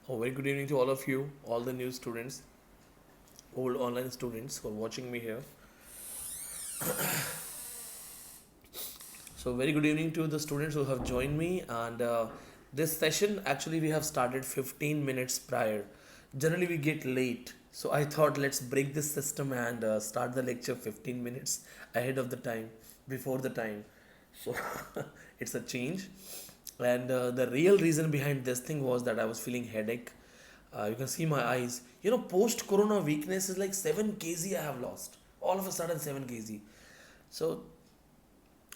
Very good evening to all of you, all the new students, old online students who are watching me here. So, very good evening to the students who have joined me. And this session actually we have started 15 minutes prior. Generally, we get late. So, I thought let's break this system and start the lecture 15 minutes ahead of the time, before the time. So, it's a change. And the real reason behind this thing was that I was feeling headache. You can see my eyes. Post corona weakness is like 7 kg I have lost. All of a sudden, 7 kg. So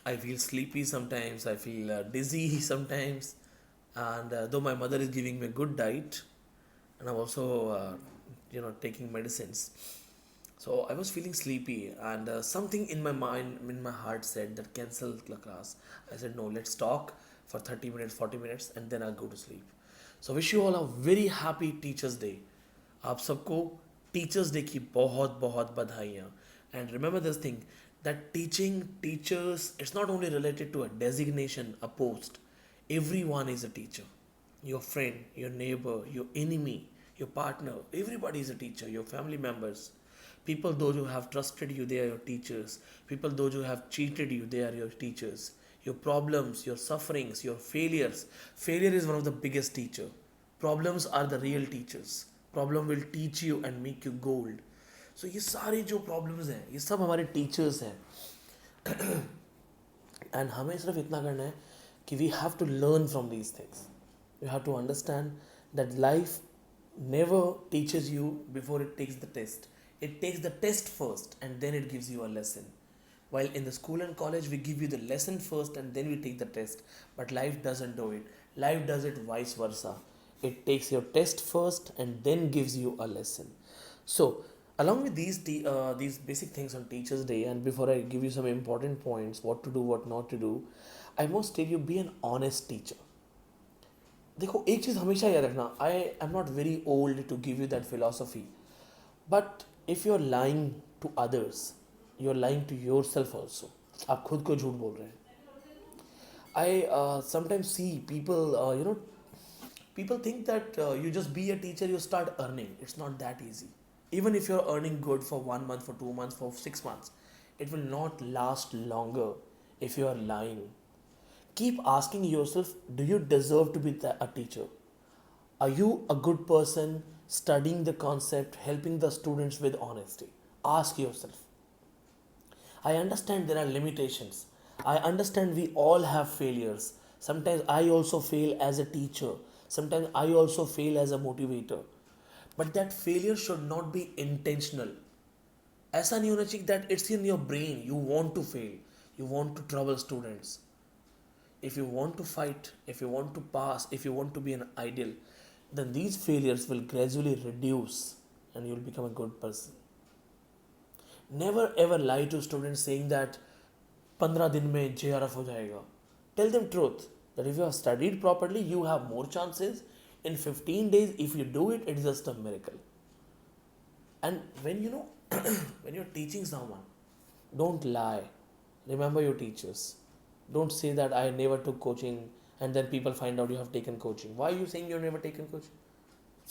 I feel sleepy sometimes, I feel dizzy sometimes. And though my mother is giving me a good diet, and I'm also, taking medicines. So I was feeling sleepy, and something in my mind, in my heart said that cancel the class. I said, no, let's talk for 30 minutes, 40 minutes, and then I'll go to sleep. So wish you all a very happy Teachers Day. आप सबको teachers day की बहुत बहुत बधाइयाँ. And remember this thing, that teaching, teachers, it's not only related to a designation, a post. Everyone is a teacher. Your friend, your neighbor, your enemy, your partner, everybody is a teacher. Your family members, people those who have trusted you, they are your teachers. People those who have cheated you, they are your teachers. Your problems, your sufferings, your failures. Failure is one of the biggest teacher. Problems are the real teachers. Problem will teach you and make you gold. So ये सारे जो problems हैं ये सब हमारे teachers हैं. And हमें सिर्फ इतना करना है कि we have to learn from these things. We have to understand that life never teaches you before it takes the test. It takes the test first and then it gives you a lesson. While in the school and college we give you the lesson first and then we take the test. But life doesn't do it. Life does it vice versa. It takes your test first and then gives you a lesson. So along with these basic things on Teachers Day, and before I give you some important points, what to do, what not to do, I must tell you, be an honest teacher. देखो एक चीज़ हमेशा याद रखना, I am not very old to give you that philosophy, but if you are lying to others, you are lying to yourself also. आप खुद को झूठ बोल रहे हैं. I sometimes see people, people think that you just be a teacher, you start earning. It's not that easy. Even if you're earning good for 1 month, for 2 months, for 6 months, it will not last longer if you are lying. Keep asking yourself, do you deserve to be a teacher? Are you a good person studying the concept, helping the students with honesty? Ask yourself. I understand there are limitations. I understand we all have failures. Sometimes I also fail as a teacher. Sometimes I also fail as a motivator. But that failure should not be intentional. ऐसा नहीं होना चाहिए that it's in your brain. You want to fail. You want to trouble students. If you want to fight, if you want to pass, if you want to be an ideal, then these failures will gradually reduce and you will become a good person. Never ever lie to students saying that 15 दिन में JRF हो जाएगा. Tell them truth, that if you have studied properly, you have more chances. In 15 days, if you do it, it's just a miracle. And when when you're teaching someone, don't lie. Remember your teachers. Don't say that I never took coaching and then people find out you have taken coaching. Why are you saying you've never taken coaching?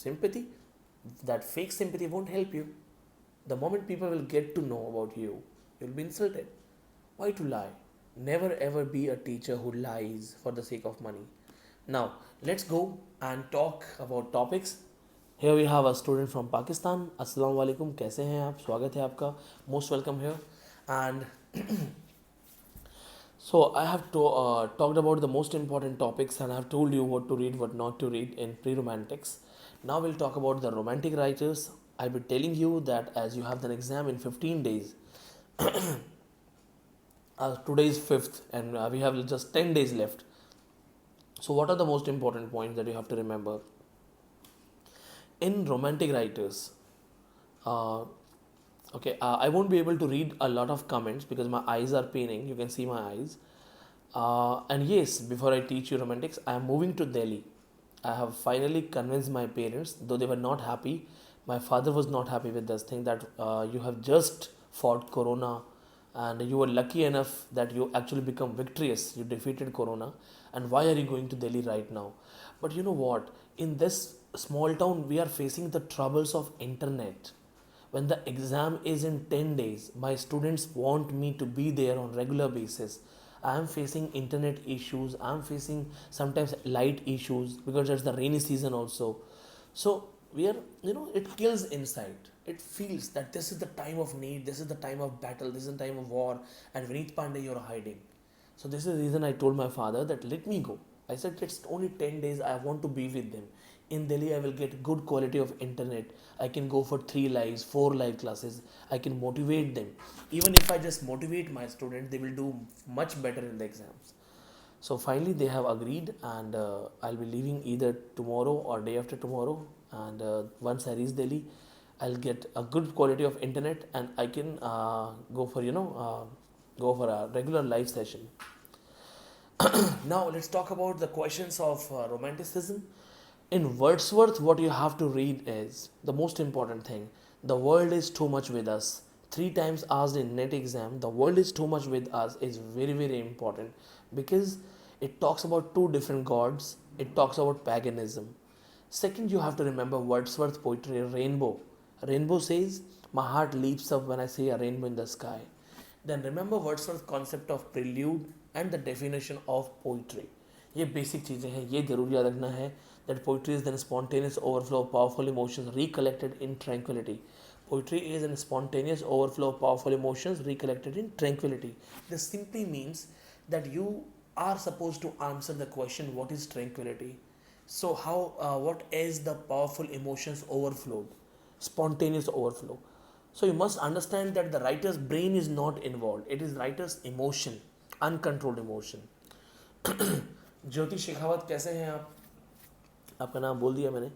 Sympathy. That fake sympathy won't help you. The moment people will get to know about you, you'll be insulted. Why to lie? Never ever be a teacher who lies for the sake of money. Now, let's go and talk about topics. Here we have a student from Pakistan. Assalamu alaikum. कैसे हैं आप? स्वागत है आपका. Most welcome here. And so I have talked about the most important topics and I have told you what to read, what not to read in pre-romantics. Now we'll talk about the romantic writers. I'll be telling you that as you have an exam in 15 days, today is 5th and we have just 10 days left. So what are the most important points that you have to remember? In romantic writers, I won't be able to read a lot of comments because my eyes are paining. You can see my eyes. And yes, before I teach you romantics, I am moving to Delhi. I have finally convinced my parents, though they were not happy. My father was not happy with this thing that you have just fought Corona and you were lucky enough that you actually become victorious. You defeated Corona. And why are you going to Delhi right now? But you know what? In this small town, we are facing the troubles of internet. When the exam is in 10 days, my students want me to be there on regular basis. I am facing internet issues, I am facing sometimes light issues because it's the rainy season also. So we are, it kills inside. It feels that this is the time of need, this is the time of battle, this is the time of war, and Vineet Pandey, you're hiding. So this is the reason I told my father that let me go. I said it's only 10 days, I want to be with them. In Delhi, I will get good quality of internet. I can go for 4 live classes. I can motivate them. Even if I just motivate my students, they will do much better in the exams. So finally, they have agreed, and I'll be leaving either tomorrow or day after tomorrow. And once I reach Delhi, I'll get a good quality of internet, and I can go for a regular live session. Now let's talk about the questions of romanticism. In Wordsworth, what you have to read is the most important thing. The world is too much with us. 3 times asked in net exam, the world is too much with us is very, very important because it talks about two different gods. It talks about paganism. Second, you have to remember Wordsworth poetry, Rainbow. Rainbow says, my heart leaps up when I see a rainbow in the sky. Then remember Wordsworth's concept of prelude and the definition of poetry. ये basic चीज़ें हैं, ये जरूर याद रखना है that poetry is the spontaneous overflow of powerful emotions recollected in tranquility. Poetry is a spontaneous overflow of powerful emotions recollected in tranquility. This simply means that you are supposed to answer the question, what is tranquility? So what is the powerful emotions overflowed? Spontaneous overflow. So you must understand that the writer's brain is not involved. It is writer's emotion, uncontrolled emotion. ज्योति शेखावत कैसे हैं आप? आपका नाम बोल दिया मैंने.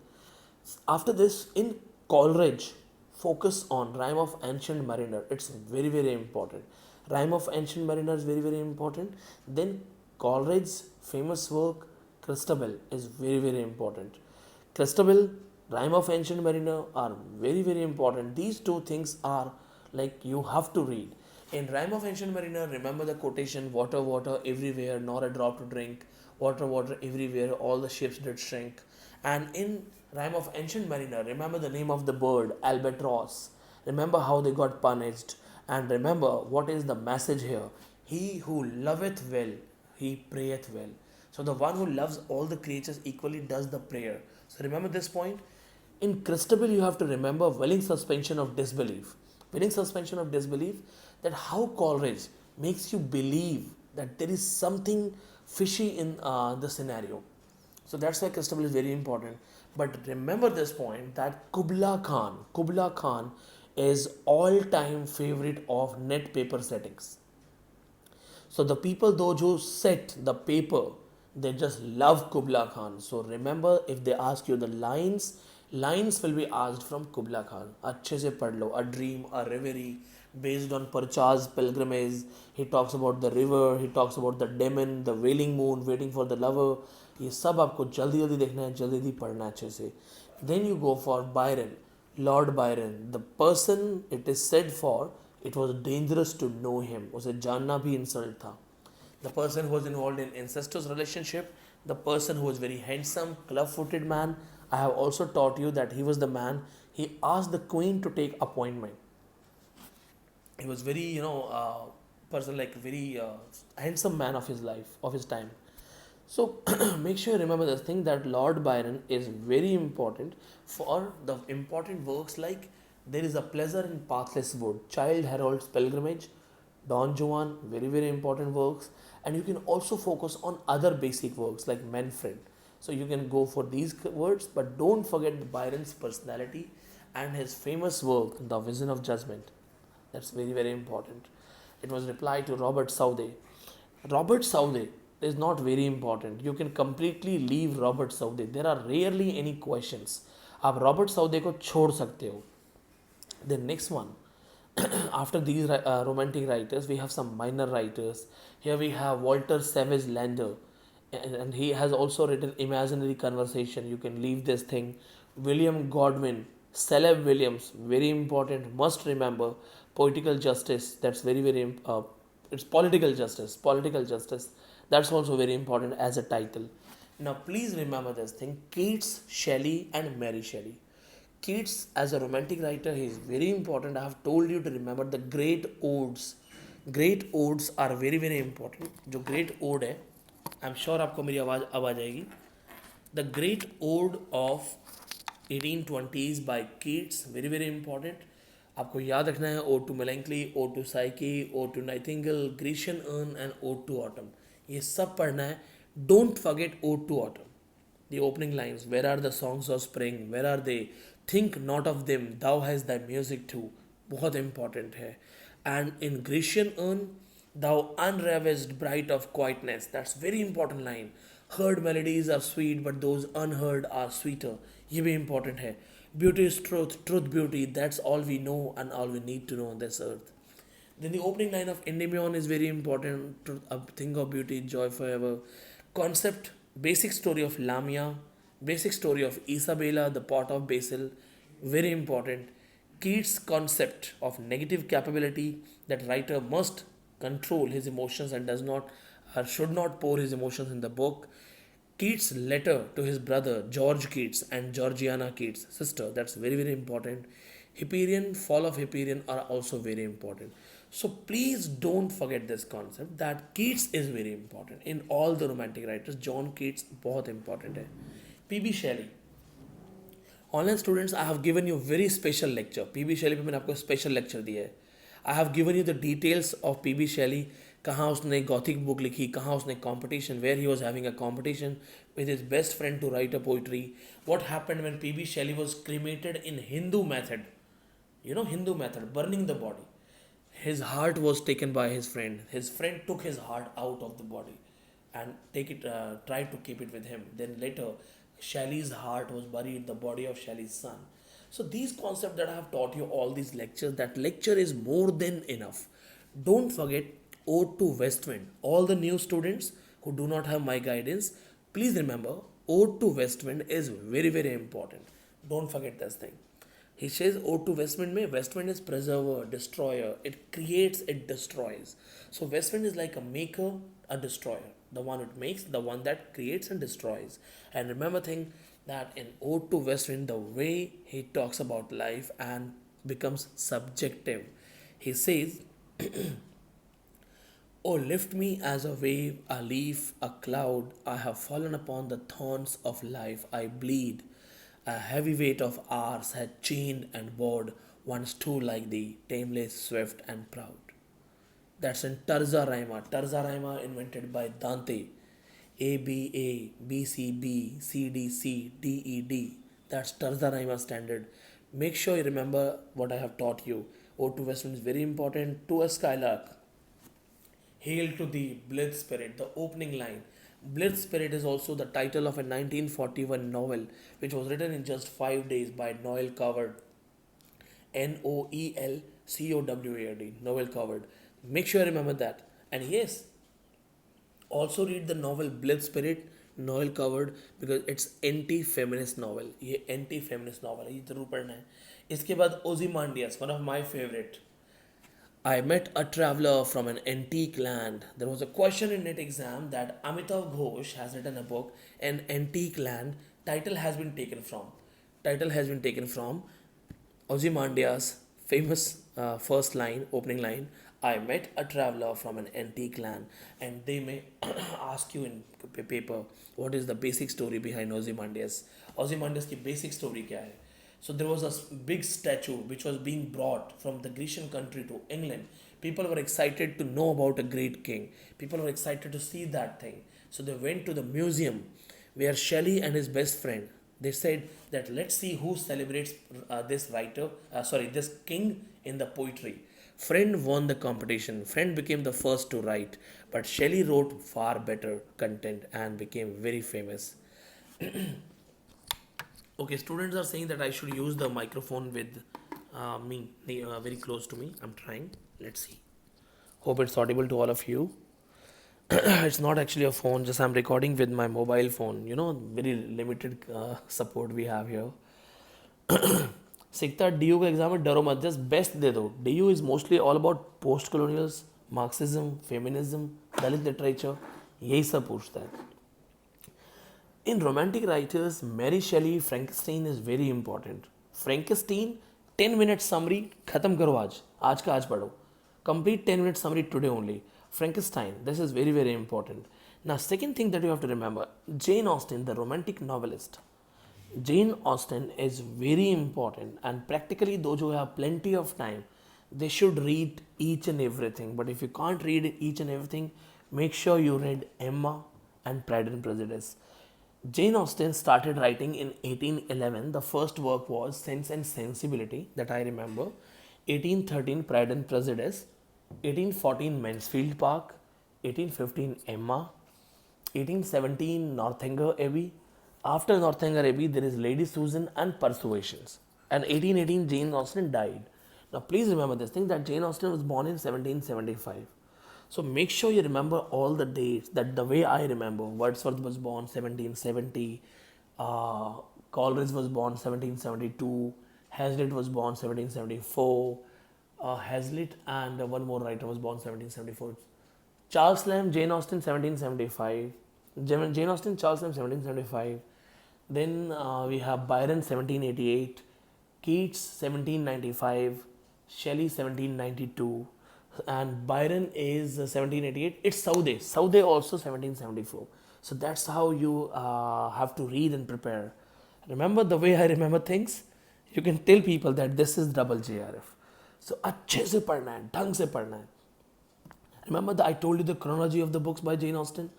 After this, in Coleridge, focus on Rime of Ancient Mariner. It's very, very important. Rime of Ancient Mariner is very, very important. Then Coleridge's famous work, Christabel, is very, very important. Christabel, Rime of Ancient Mariner are very, very important. These two things are like you have to read. In Rime of Ancient Mariner, remember the quotation, water, water everywhere, nor a drop to drink. Water, water everywhere, all the ships did shrink. And in Rime of Ancient Mariner, remember the name of the bird, albatross. Remember how they got punished. And remember what is the message here. He who loveth well, he prayeth well. So the one who loves all the creatures equally does the prayer. So remember this point. In Christabel, you have to remember willing suspension of disbelief. Willing suspension of disbelief, that how Coleridge makes you believe that there is something fishy in the scenario. So that's why Christabel is very important. But remember this point that Kubla Khan is all-time favorite of net paper settings. So the people those who set the paper, they just love Kubla Khan. So remember, if they ask you the lines will be asked from Kubla Khan. अच्छे से पढ़ लो. A dream, a reverie, based on Parcha's pilgrimage. He talks about the river, he talks about the demon, the wailing moon, waiting for the lover. ये सब आपको जल्दी जल्दी देखना है, जल्दी जल्दी पढ़ना अच्छे से. Then you go for Byron, Lord Byron, the person it is said for, it was dangerous to know him. उसे जानना भी insult था. The person who was involved in incestuous relationship, the person who was very handsome, club-footed man. I have also taught you that he was the man. He asked the queen to take appointment. He was very, person like very handsome man of his life, of his time. So make sure you remember this thing that Lord Byron is very important for the important works like There is a Pleasure in Pathless Wood, Childe Harold's Pilgrimage, Don Juan, very, very important works. And you can also focus on other basic works like Manfred. So you can go for these words, but don't forget Byron's personality and his famous work, The Vision of Judgment. That's very, very important. It was replied to Robert Southey. Robert Southey is not very important. You can completely leave Robert Southey. There are rarely any questions. आप Robert Southey को छोड़ सकते हो. The next one, after these romantic writers, we have some minor writers. Here we have Walter Savage Landor, and he has also written Imaginary Conversation. You can leave this thing. William Godwin, Celeb Williams, very important, must remember. Poetical Justice, that's very, very it's Political Justice, that's also very important as a title. Now, please remember this thing: Keats, Shelley, and Mary Shelley. Keats, as a romantic writer, he is very important. I have told you to remember the great odes. Great odes are very very important. जो great ode है, I'm sure आपको मेरी आवाज़ अब आ जाएगी. The Great Ode of 1820s by Keats, very very important. आपको याद रखना है Ode to Melancholy, Ode to Psyche, Ode to Nightingale, Grecian Urn and Ode to Autumn. ये सब पढ़ना है. Don't forget Ode to Autumn. The opening lines, where are the songs of spring, where are they, think not of them, thou hast thy music too, बहुत important है. And in Grecian Urn, thou unravaged bright of quietness, that's very important line. Heard melodies are sweet but those unheard are sweeter, ये भी important है. Beauty is truth, truth beauty, that's all we know and all we need to know on this earth. Then the opening line of Endymion is very important. Think of beauty, joy forever. Concept, basic story of Lamia, basic story of Isabella, the pot of basil, very important. Keats' concept of negative capability, that writer must control his emotions and does not or should not pour his emotions in the book. Keats' letter to his brother George Keats and Georgiana Keats' sister, that's very very important. Hyperion, fall of Hyperion are also very important. So please don't forget this concept that Keats is very important in all the romantic writers. John Keats बहुत important है. P.B. Shelley. Online students, I have given you very special lecture. P.B. Shelley पे मैंने आपको special lecture दिया है. I have given you the details of P.B. Shelley. कहाँ उसने Gothic book लिखी, कहाँ उसने competition, where he was having a competition with his best friend to write a poetry. What happened when P.B. Shelley was cremated in Hindu method? You know, Hindu method, burning the body. His heart was taken by his friend. His friend took his heart out of the body and tried to keep it with him. Then later, Shelley's heart was buried in the body of Shelley's son. So these concepts that I have taught you, all these lectures, that lecture is more than enough. Don't forget Ode to West Wind. All the new students who do not have my guidance, please remember Ode to West Wind is very very important. Don't forget this thing. He says Ode to West Wind mein, West Wind is preserver, destroyer. It creates, it destroys. So West Wind is like a maker, a destroyer. The one it makes, the one that creates and destroys. And remember thing that in Ode to West Wind, the way he talks about life and becomes subjective. He says, oh, lift me as a wave, a leaf, a cloud. I have fallen upon the thorns of life. I bleed. A heavy weight of hours had chained and bored one stool like thee, tameless, swift, and proud. That's in Tarza Rima. Tarza Rima invented by Dante. A B A, B C B, C D C, D E D. That's Tarza Rima standard. Make sure you remember what I have taught you. Ode to West Wind is very important. To a skylark. Hail to thee, blithe spirit. The opening line. Blithe Spirit is also the title of a 1941 novel which was written in just 5 days by Noel Coward. Noelcoward. Noel Coward. Make sure you remember that. And yes, also read the novel Blithe Spirit, Noel Coward, because it's anti-feminist novel. ये anti-feminist novel है, ये जरूर पढ़ना है. इसके बाद Ozymandias, one of my favorite. I met a traveler from an antique land. There was a question in NET exam that Amitav Ghosh has written a book, An Antique Land. Title has been taken from Ozymandias' famous first line, opening line. I met a traveler from an antique land. And they may ask you in paper, what is the basic story behind Ozymandias? Ozymandias की basic story क्या है? So there was a big statue which was being brought from the Grecian country to England. People were excited to know about a great king. People were excited to see that thing. So they went to the museum where Shelley and his best friend, they said that let's see who celebrates this king in the poetry. Friend won the competition. Friend became the first to write. But Shelley wrote far better content and became very famous. Okay, students are saying that I should use the microphone with me, very close to me. I'm trying. Let's see. Hope it's audible to all of you. It's not actually a phone, just I'm recording with my mobile phone. You know, very limited support we have here. सीखता DU का exam में डरो मत, just best दे दो. DU is mostly all about post colonials, Marxism, feminism, Dalit literature, यही सब पूछता है. In romantic writers, Mary Shelley, Frankenstein is very important. Frankenstein, 10-minute summary, khatam karo aaj. Aaj ka aaj padho. Complete 10-minute summary today only. Frankenstein, this is very, very important. Now, second thing that you have to remember, Jane Austen, the romantic novelist. Jane Austen is very important, and practically those who have plenty of time, they should read each and everything. But if you can't read each and everything, make sure you read Emma and Pride and Prejudice. Jane Austen started writing in 1811. The first work was Sense and Sensibility, that I remember. 1813, Pride and Prejudice. 1814, Mansfield Park. 1815, Emma. 1817, Northanger Abbey. After Northanger Abbey, there is Lady Susan and Persuasions. And 1818, Jane Austen died. Now, please remember this thing that Jane Austen was born in 1775. So make sure you remember all the dates, that the way I remember. Wordsworth was born 1770, Coleridge was born 1772, Hazlitt was born 1774, Hazlitt and one more writer was born 1774. Charles Lamb, Jane Austen 1775, Jane Austen, Charles Lamb 1775. Then we have Byron 1788, Keats 1795, Shelley 1792, and Byron is 1788. It's Saude also 1774. So that's how you have to read and prepare. Remember the way I remember things? You can tell people that this is double JRF. So अच्छे से पढ़ना है, ढंग से पढ़ना है. Remember that I told you the chronology of the books by Jane Austen?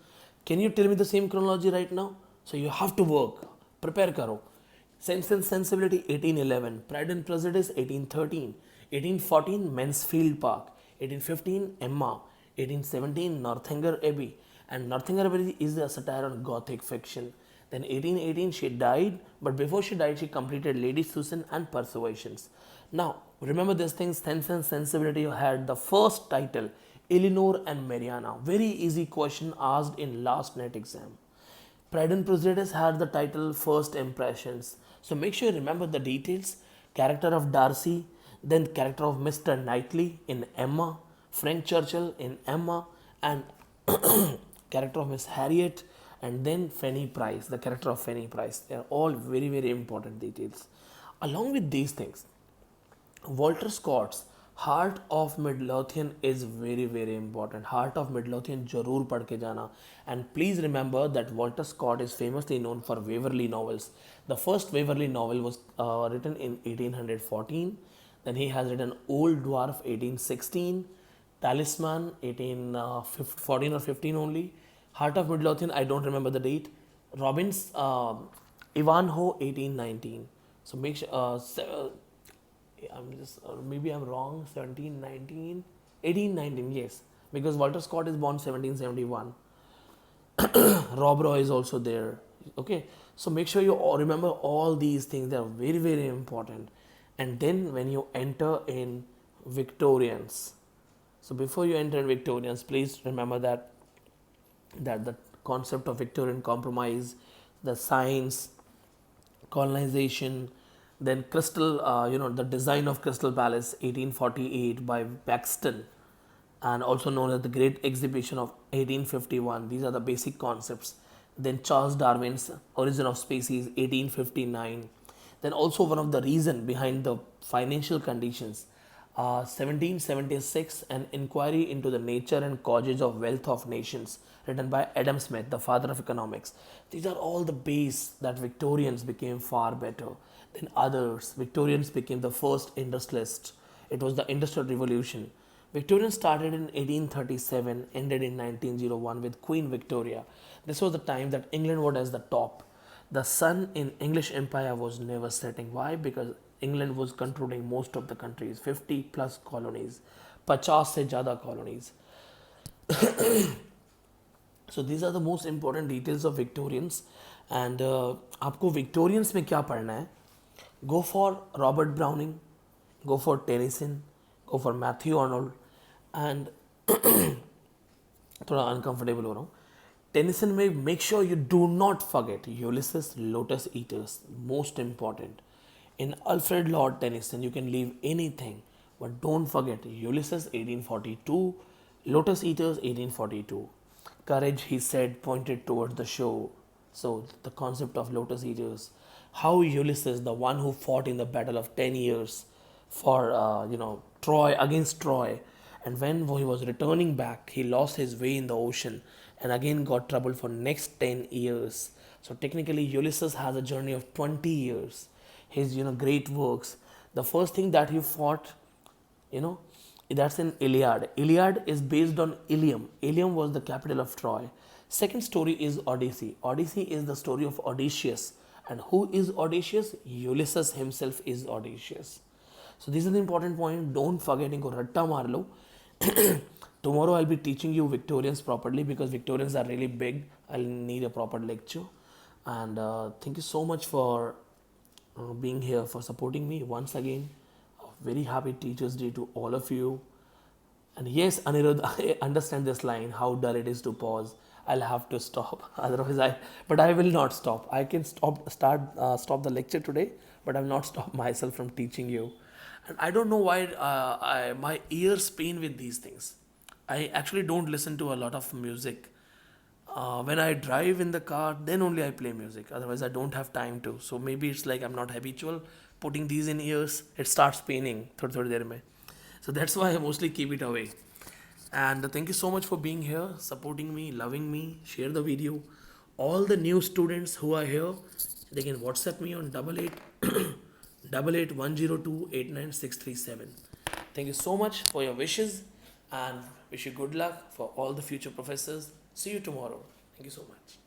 Can you tell me the same chronology right now? So you have to work. Prepare karo. Sense and Sensibility 1811, Pride and Prejudice 1813, 1814 Mansfield Park, 1815 Emma, 1817 Northanger Abbey, and Northanger Abbey is a satire on Gothic fiction. Then 1818 she died, but before she died she completed Lady Susan and Persuasions. Now remember these things. Sense and Sensibility had the first title, Eleanor and Mariana. Very easy question asked in last NET exam. Pride and Prejudice had the title First Impressions. So make sure you remember the details. Character of Darcy, then character of Mr. Knightley in Emma, Frank Churchill in Emma, and character of Miss Harriet, and then Fanny Price, the character of Fanny Price. They are all very, very important details. Along with these things, Walter Scott's Heart of Midlothian is very, very important. Heart of Midlothian जरूर पढ़ के जाना. And please remember that Walter Scott is famously known for Waverley novels. The first Waverley novel was written in 1814. Then he has written Old Dwarf 1816, Talisman 1814 or 15 only. Heart of Midlothian, I don't remember the date. Robbins, Ivanhoe 1819. So make sure, maybe I'm wrong, 17, 19, 18, 19, yes. Because Walter Scott is born 1771. Rob Roy is also there. Okay, so make sure you all remember all these things. They are very, very important. And then when you enter in Victorians, so before you enter in Victorians, please remember that the concept of Victorian compromise, the science, colonization, then Crystal, the design of Crystal Palace 1848 by Paxton, and also known as the Great Exhibition of 1851. These are the basic concepts. Then Charles Darwin's Origin of Species 1859. Then also one of the reason behind the financial conditions, 1776, an inquiry into the nature and causes of wealth of nations, written by Adam Smith, the father of economics. These are all the base that Victorians became far better than others. Victorians became the first industrialists. It was the Industrial Revolution. Victorians started in 1837, ended in 1901 with Queen Victoria. This was the time that England was at the top. The sun in English Empire was never setting. Why? Because England was controlling most of the countries, 50 plus colonies, 50 se zyada colonies. So these are the most important details of Victorians. And आपको Victorians में क्या पढ़ना है? Go for Robert Browning, go for Tennyson, go for Matthew Arnold, and थोड़ा uncomfortable हो रहा हूँ. Tennyson में make sure you do not forget Ulysses, Lotus Eaters, most important. In Alfred Lord Tennyson, you can leave anything, but don't forget Ulysses 1842, Lotus Eaters 1842. Courage, he said, pointed towards the shore. So the concept of Lotus Eaters, how Ulysses, the one who fought in the battle of 10 years for Troy, against Troy, and when he was returning back, he lost his way in the ocean and again got trouble for next 10 years. So technically Ulysses has a journey of 20 years. His great works. The first thing that he fought, you know that's in Iliad. Iliad is based on Ilium. Ilium was the capital of Troy. Second story is Odyssey. Odyssey is the story of Odysseus. And who is Odysseus? Ulysses himself is Odysseus. So this is the important point. Don't forget इनको रट्टा मार लो. Tomorrow I'll be teaching you Victorians properly because Victorians are really big. I'll need a proper lecture. And thank you so much for being here, for supporting me once again. A very happy Teachers Day to all of you. And yes, Anirudh, I understand this line, how dull it is to pause. I'll have to stop. But I will not stop. I can stop the lecture today, but I'll not stop myself from teaching you. And I don't know why my ears pain with these things. I actually don't listen to a lot of music. When I drive in the car, then only I play music. Otherwise, I don't have time to. So maybe it's like I'm not habitual putting these in ears. It starts paining. थोड़ी देर में. So that's why I mostly keep it away. And thank you so much for being here, supporting me, loving me. Share the video. All the new students who are here, they can WhatsApp me on 888102 Thank you so much for your wishes and wish you good luck for all the future professors. See you tomorrow. Thank you so much.